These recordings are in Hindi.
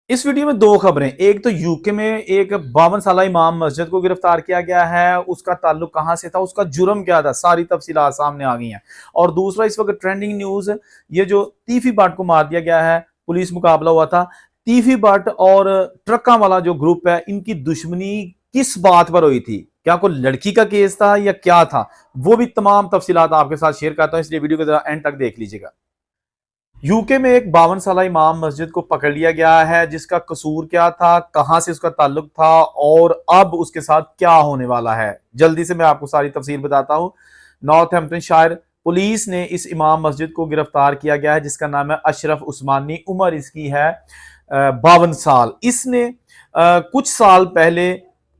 इस वीडियो में दो खबरें, एक तो यूके में एक 52 साला इमाम मस्जिद को गिरफ्तार किया गया है, उसका ताल्लुक कहां से था, उसका जुर्म क्या था, सारी तफसीलात सामने आ गई हैं। और दूसरा इस वक्त ट्रेंडिंग न्यूज, ये जो तीफी बाट को मार दिया गया है, पुलिस मुकाबला हुआ था, तीफी बाट और ट्रक्का वाला जो ग्रुप है, इनकी दुश्मनी किस बात पर हुई थी, क्या कोई लड़की का केस था या क्या था, वो भी तमाम तफसीलात आपके साथ शेयर करता हूं, इसलिए वीडियो को जरा एंड तक देख लीजिएगा। यूके में एक 52 साला इमाम मस्जिद को पकड़ लिया गया है, जिसका कसूर क्या था, कहां से उसका ताल्लुक था और अब उसके साथ क्या होने वाला है, जल्दी से मैं आपको सारी तफसील बताता हूं। नॉर्थहैम्पटनशायर पुलिस ने इस इमाम मस्जिद को गिरफ्तार किया गया है, जिसका नाम है अशरफ उस्मानी। उम्र इसकी है 52 साल। इसने कुछ साल पहले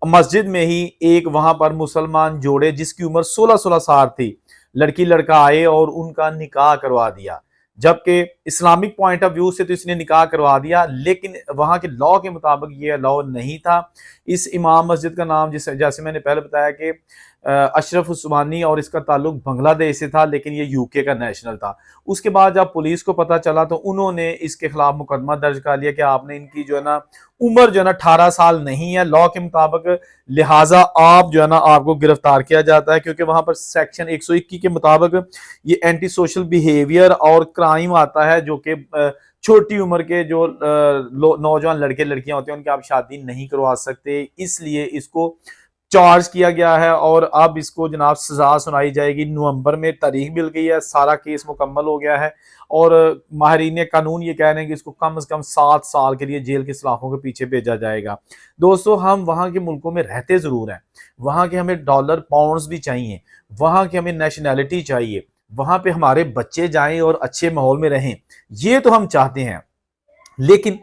मस्जिद में ही एक वहां पर मुसलमान जोड़े जिसकी उम्र 16-16 साल थी, लड़की लड़का आए और उनका निकाह करवा दिया। जबकि इस्लामिक पॉइंट ऑफ व्यू से तो इसने निकाह करवा दिया, लेकिन वहां के लॉ के मुताबिक ये लॉ नहीं था। इस इमाम मस्जिद का नाम जैसे मैंने पहले बताया कि अशरफ उस्मानी, और इसका ताल्लुक बांग्लादेश से था, लेकिन ये यूके का नेशनल था। उसके बाद जब पुलिस को पता चला तो उन्होंने इसके खिलाफ मुकदमा दर्ज कर लिया कि आपने इनकी जो है ना उम्र जो है ना 18 साल नहीं है लॉ के मुताबिक, लिहाजा आप जो है ना आपको गिरफ्तार किया जाता है, क्योंकि वहां पर सेक्शन 121 के मुताबिक ये एंटी सोशल बिहेवियर और क्राइम आता है, जो कि छोटी उम्र के जो नौजवान लड़के लड़कियां होते हैं उनकी आप शादी नहीं करवा सकते, इसलिए इसको चार्ज किया गया है और अब इसको जनाब सजा सुनाई जाएगी। नवंबर में तारीख मिल गई है, सारा केस मुकम्मल हो गया है और माहरीन कानून ये कह रहे हैं कि इसको कम से कम 7 साल के लिए जेल के सलाखों के पीछे भेजा जाएगा। दोस्तों, हम वहां के मुल्कों में रहते जरूर हैं, वहां के हमें डॉलर पाउंड्स भी चाहिए, वहां की हमें नेशनैलिटी चाहिए, वहां पे हमारे बच्चे जाएं और अच्छे माहौल में रहें, ये तो हम चाहते हैं। लेकिन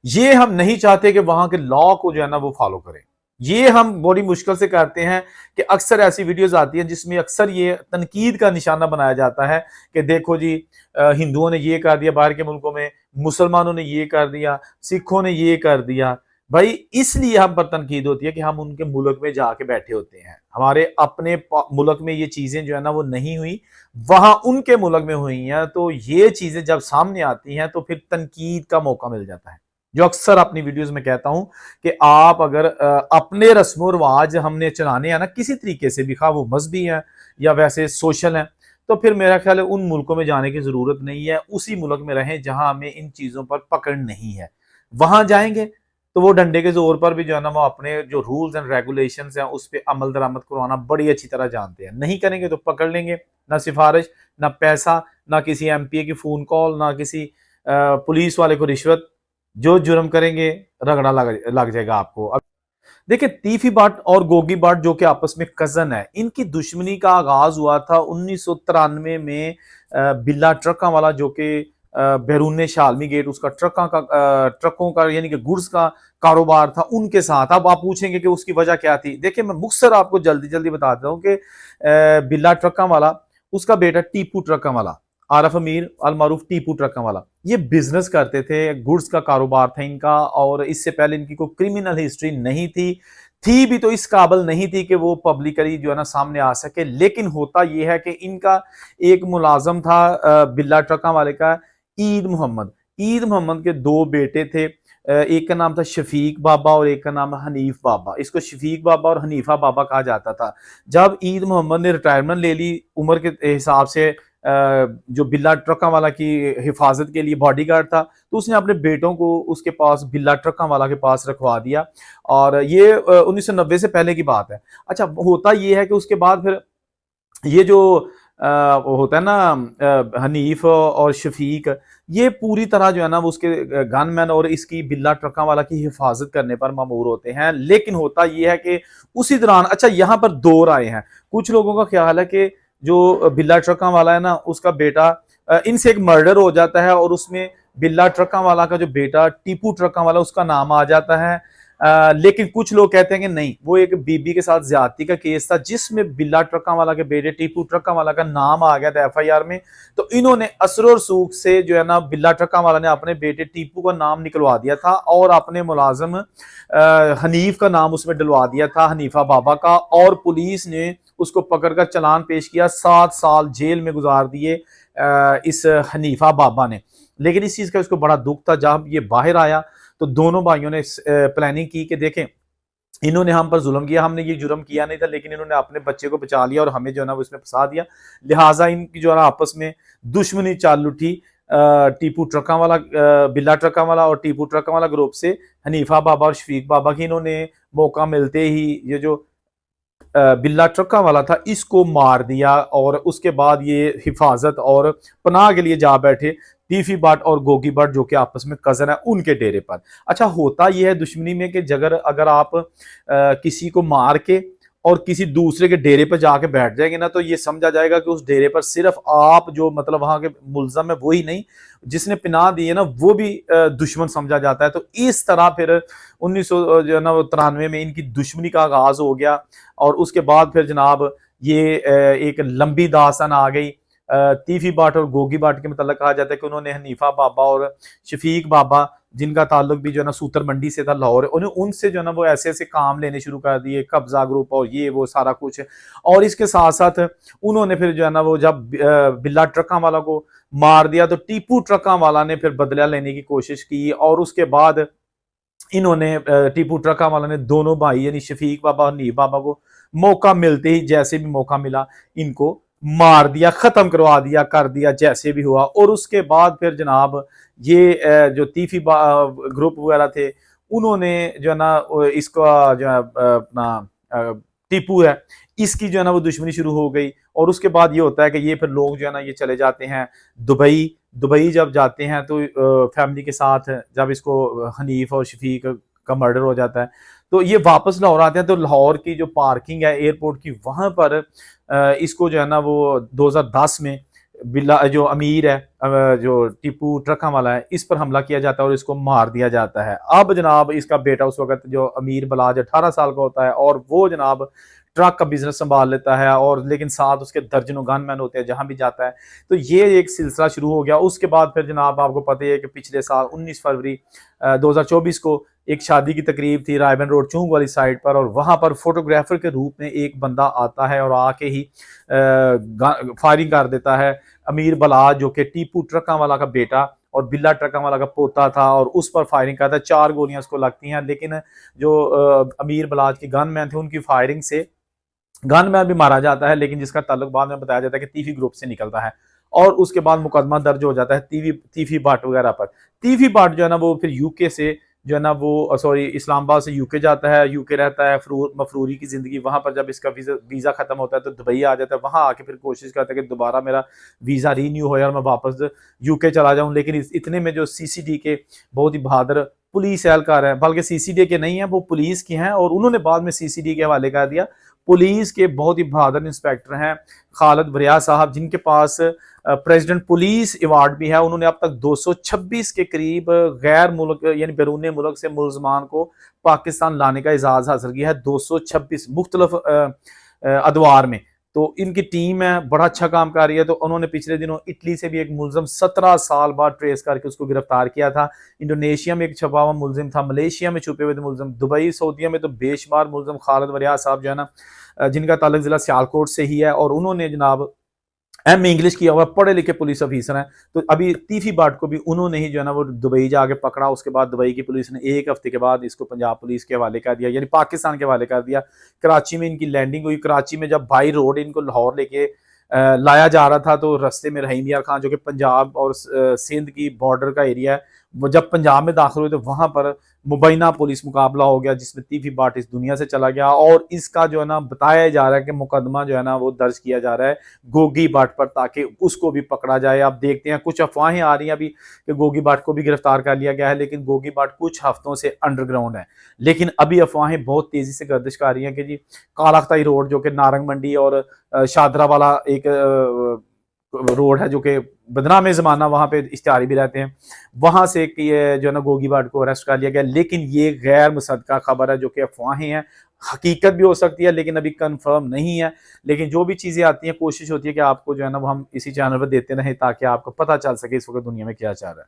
ये हम नहीं चाहते कि वहां के लॉ को जो है ना वो फॉलो करें। ये हम बड़ी मुश्किल से करते हैं कि अक्सर ऐसी वीडियोस आती हैं जिसमें अक्सर ये तनकीद का निशाना बनाया जाता है कि देखो जी, हिंदुओं ने ये कर दिया, बाहर के मुल्कों में मुसलमानों ने ये कर दिया, सिखों ने ये कर दिया। भाई, इसलिए हम पर तनकीद होती है कि हम उनके मुल्क में जाके बैठे होते हैं, हमारे अपने मुल्क में ये चीजें जो है ना वो नहीं हुई, वहां उनके मुल्क में हुई हैं। तो ये चीजें जब सामने आती हैं तो फिर तनकीद का मौका मिल जाता है, जो अक्सर अपनी वीडियोस में कहता हूं कि आप अगर अपने रस्म रिवाज हमने चलाने हैं ना किसी तरीके से भी, खा वो मजहबी है या वैसे सोशल है, तो फिर मेरा ख्याल है उन मुल्कों में जाने की जरूरत नहीं है, उसी मुल्क में रहें जहां हमें इन चीजों पर पकड़ नहीं है। वहां जाएंगे तो वो डंडे के जोर पर भी जो है ना वो अपने जो रूल्स एंड रेगुलेशंस हैं उस पर अमल दरामद करवाना बड़ी अच्छी तरह जानते हैं। नहीं करेंगे तो पकड़ लेंगे, ना सिफारिश, ना पैसा, ना किसी एमपीए की फोन कॉल, ना किसी पुलिस वाले को रिश्वत, जो जुर्म करेंगे रगड़ा लग जाएगा आपको। अब देखिए, तीफी बाट और गोगी बाट जो कि आपस में कजन है, इनकी दुश्मनी का आगाज हुआ था 1993 में। बिल्ला ट्रका वाला जो कि बैरून शालमी गेट उसका ट्रकों का यानी कि गुड्स का कारोबार था, उनके साथ। अब आप पूछेंगे कि उसकी वजह क्या थी। देखिए, मैं मुख्तसर आपको जल्दी जल्दी बता देता हूँ कि बिल्ला ट्रका वाला, उसका बेटा टीपू ट्रका वाला, आरफ अमीर अल मारूफ टीपू ट्रका वाला, ये बिजनेस करते थे, गुड्स का कारोबार था इनका, और इससे पहले इनकी कोई क्रिमिनल हिस्ट्री नहीं थी भी तो इस काबिल नहीं थी कि वो पब्लिकली जो है ना सामने आ सके। लेकिन होता यह है कि इनका एक मुलाजम था बिल्ला ट्रका वाले का, ईद मोहम्मद। ईद मोहम्मद के दो बेटे थे, एक का नाम था शफीक बाबा और एक का नाम हनीफ बाबा। इसको शफीक बाबा और हनीफा बाबा कहा जाता था। जब ईद मोहम्मद ने रिटायरमेंट ले ली उम्र के हिसाब से, जो बिल्ला ट्रका वाला की हिफाजत के लिए बॉडीगार्ड था, तो उसने अपने बेटों को उसके पास बिल्ला ट्रका वाला के पास रखवा दिया। और ये 1990 से पहले की बात है। अच्छा, होता ये है कि उसके बाद फिर ये जो वो होता है ना हनीफ और शफीक, ये पूरी तरह जो है ना वो उसके गनमैन और इसकी बिल्ला ट्रका वाला की हिफाजत करने पर मामूर होते हैं। लेकिन होता ये है कि उसी दौरान, अच्छा यहाँ पर दो राय हैं। कुछ लोगों का ख्याल है कि जो बिल्ला ट्रका वाला है ना उसका बेटा, इनसे एक मर्डर हो जाता है और उसमें बिल्ला ट्रका वाला का जो बेटा टीपू ट्रका वाला उसका नाम आ जाता है। लेकिन कुछ लोग कहते हैं कि नहीं, वो एक बीबी के साथ ज्यादती का केस था जिसमें बिल्ला ट्रका वाला के बेटे टीपू ट्रका वाला का नाम आ गया था एफआईआर में। तो इन्होंने असर और सूख से जो है ना बिल्ला ट्रका वाला ने अपने बेटे टीपू का नाम निकलवा दिया था और अपने मुलाजम हनीफ का नाम उसमें डलवा दिया था, हनीफा बाबा का। और पुलिस ने उसको पकड़कर चालान पेश किया, 7 साल जेल में गुजार दिए इस हनीफा बाबा ने। लेकिन इस चीज का उसको बड़ा दुख था। जब ये बाहर आया तो दोनों भाइयों ने प्लानिंग की कि देखें इन्होंने हम पर जुल्म किया, हमने ये जुर्म किया नहीं था, लेकिन इन्होंने अपने बच्चे को बचा लिया और हमें जो है ना वो इसमें फंसा दिया। लिहाजा इनकी जो है ना आपस में दुश्मनी चाल उठी। टीपू ट्रका वाला, बिल्ला ट्रका वाला और टीपू ट्रका वाला ग्रुप से हनीफा बाबा और शफीक बाबा की इन्होंने मौका मिलते ही ये जो बिल्ला ट्रका वाला था इसको मार दिया, और उसके बाद ये हिफाजत और पनाह के लिए जा बैठे टीफी बट और गोगी बट जो कि आपस में कजन है उनके डेरे पर। अच्छा, होता यह है दुश्मनी में कि जगह अगर आप किसी को मार के और किसी दूसरे के डेरे पर जाके बैठ जाएंगे ना, तो ये समझा जाएगा कि उस डेरे पर सिर्फ आप जो मतलब वहां के मुलजम है वही नहीं, जिसने पिना दी है ना वो भी दुश्मन समझा जाता है। तो इस तरह फिर 1993 में इनकी दुश्मनी का आगाज हो गया, और उसके बाद फिर जनाब ये एक लंबी दास्तान आ गई। तीफी बाट और गोगी बाट के मतलब कहा जाता है कि उन्होंने हनीफा बाबा और शफीक बाबा, जिनका ताल्लुक भी जो है ना सूतर मंडी से था लाहौर, उन्हें उनसे जो है ना वो ऐसे ऐसे काम लेने शुरू कर दिए, कब्जा ग्रुप और ये वो सारा कुछ। और इसके साथ साथ उन्होंने फिर जो है ना वो जब बिल्ला ट्रका वाला को मार दिया तो टीपू ट्रका वाला ने फिर बदला लेने की कोशिश की, और उसके बाद इन्होंने टीपू ट्रका वाला ने दोनों भाई यानी शफीक बाबा और नीब बाबा को मौका मिलते ही, जैसे भी मौका मिला, इनको मार दिया, खत्म करवा दिया, कर दिया जैसे भी हुआ। और उसके बाद फिर जनाब ये जो तीफी ग्रुप वगैरह थे उन्होंने जो है ना इसका जो है अपना टीपू है इसकी जो है ना वो दुश्मनी शुरू हो गई। और उसके बाद ये होता है कि ये फिर लोग जो है ना ये चले जाते हैं दुबई। दुबई जब जाते हैं तो फैमिली के साथ, जब इसको हनीफ और शफीक का मर्डर हो जाता है तो ये वापस लाहौर आते हैं। तो लाहौर की जो पार्किंग है एयरपोर्ट की, वहां पर इसको जो है ना वो 2010 में बिल्ला जो अमीर है जो टीपू ट्रका वाला है इस पर हमला किया जाता है और इसको मार दिया जाता है। अब जनाब इसका बेटा उस वक्त जो अमीर बलाज 18 साल का होता है और वो जनाब ट्रक का बिजनेस संभाल लेता है, और लेकिन साथ उसके दर्जनों गनमैन होते हैं जहां भी जाता है। तो ये एक सिलसिला शुरू हो गया। उसके बाद फिर जनाब आपको पता है कि पिछले साल 19 फरवरी 2024 को एक शादी की तकरीब थी रायबन रोड चूंग वाली साइड पर, और वहां पर फोटोग्राफर के रूप में एक बंदा आता है और आके ही फायरिंग कर देता है। अमीर बलाज जो कि टीपू ट्रका वाला का बेटा और बिल्ला ट्रका वाला का पोता था, और उस पर फायरिंग करता है। 4 गोलियां उसको लगती हैं, लेकिन जो अमीर बलाज के गनमैन थे उनकी फायरिंग से गनमैन भी मारा जाता है, लेकिन जिसका ताल्लुक बाद में बताया जाता है कि तीफी ग्रुप से निकलता है। और उसके बाद मुकदमा दर्ज हो जाता है तीफी बाट वगैरह पर। तीफी बाट जो है ना वो फिर यूके से जो है ना वो सॉरी इस्लामाबाद से यूके जाता है, यूके रहता है, मफरूरी की जिंदगी। वहां पर जब इसका वीजा खत्म होता है तो दुबई आ जाता है, वहां आके फिर कोशिश करता है कि दोबारा मेरा वीजा रीन्यू हो और मैं वापस यूके चला जाऊं। लेकिन इतने में जो सीसीडी के बहुत ही बहादुर पुलिस एहलकार है, बल्कि सीसीडी के नहीं है वो पुलिस के हैं, और उन्होंने बाद में सीसीडी के हवाले कर दिया। पुलिस के बहुत ही बहादुर इंस्पेक्टर हैं खालिद बरिया साहब, जिनके पास प्रेसिडेंट पुलिस अवार्ड भी है। उन्होंने अब तक 226 के करीब गैर मुल्क यानी बैरून मुल्क से मुलजमान को पाकिस्तान लाने का एजाज हासिल किया है, 226 मुख्तलिफ अदवार में। तो इनकी टीम है, बड़ा अच्छा काम कर रही है। तो उन्होंने पिछले दिनों इटली से भी एक मुलजम 17 साल बाद ट्रेस करके उसको गिरफ्तार किया था। इंडोनेशिया में एक छुपा हुआ मुलजिम था, मलेशिया में छुपे हुए थे मुलजिम, दुबई सऊदीया में तो बेशुमार मुलजिम। खालिद बरिया साहब जो है ना जिनका ताल्लुक जिला सियालकोट से ही है, और उन्होंने जनाब इंग्लिश किया हुआ, पढ़े लिखे पुलिस ऑफिसर हैं। तो अभी तीफी बाट को भी उन्होंने ही जो है ना वो दुबई जाके पकड़ा। उसके बाद दुबई की पुलिस ने 1 हफ्ते के बाद इसको पंजाब पुलिस के हवाले कर दिया, यानी पाकिस्तान के हवाले कर दिया। कराची में इनकी लैंडिंग हुई। कराची में जब बाई रोड इनको लाहौर लेके लाया जा रहा था तो रास्ते में रहीम यार खान जो कि पंजाब और सिंध की बॉर्डर का एरिया है, वो जब पंजाब में दाखिल हुए तो वहां पर मुबैना पुलिस मुकाबला हो गया, जिसमें तीफी बाट इस दुनिया से चला गया। और इसका जो है ना बताया जा रहा है कि मुकदमा जो है ना वो दर्ज किया जा रहा है गोगी बाट पर, ताकि उसको भी पकड़ा जाए। आप देखते हैं कुछ अफवाहें आ रही हैं अभी कि गोगी बाट को भी गिरफ्तार कर लिया गया है, लेकिन गोगी बाट कुछ हफ्तों से अंडरग्राउंड है। लेकिन अभी अफवाहें बहुत तेजी से गर्दिश कर रही हैं कि जी कालाख्ताई रोड जो कि नारंग मंडी और शादरा वाला एक रोड है जो कि बदनाम जमाना, वहां पे इश्तिहारी भी रहते हैं, वहां से ये जो है ना गोगी बाट को अरेस्ट कर लिया गया। लेकिन ये गैर मुसद्दका खबर है, जो कि अफवाहें हैं, हकीकत भी हो सकती है लेकिन अभी कंफर्म नहीं है। लेकिन जो भी चीजें आती हैं कोशिश होती है कि आपको जो है ना वो हम इसी चैनल पर देते रहें ताकि आपको पता चल सके इस वक्त दुनिया में क्या चल रहा है।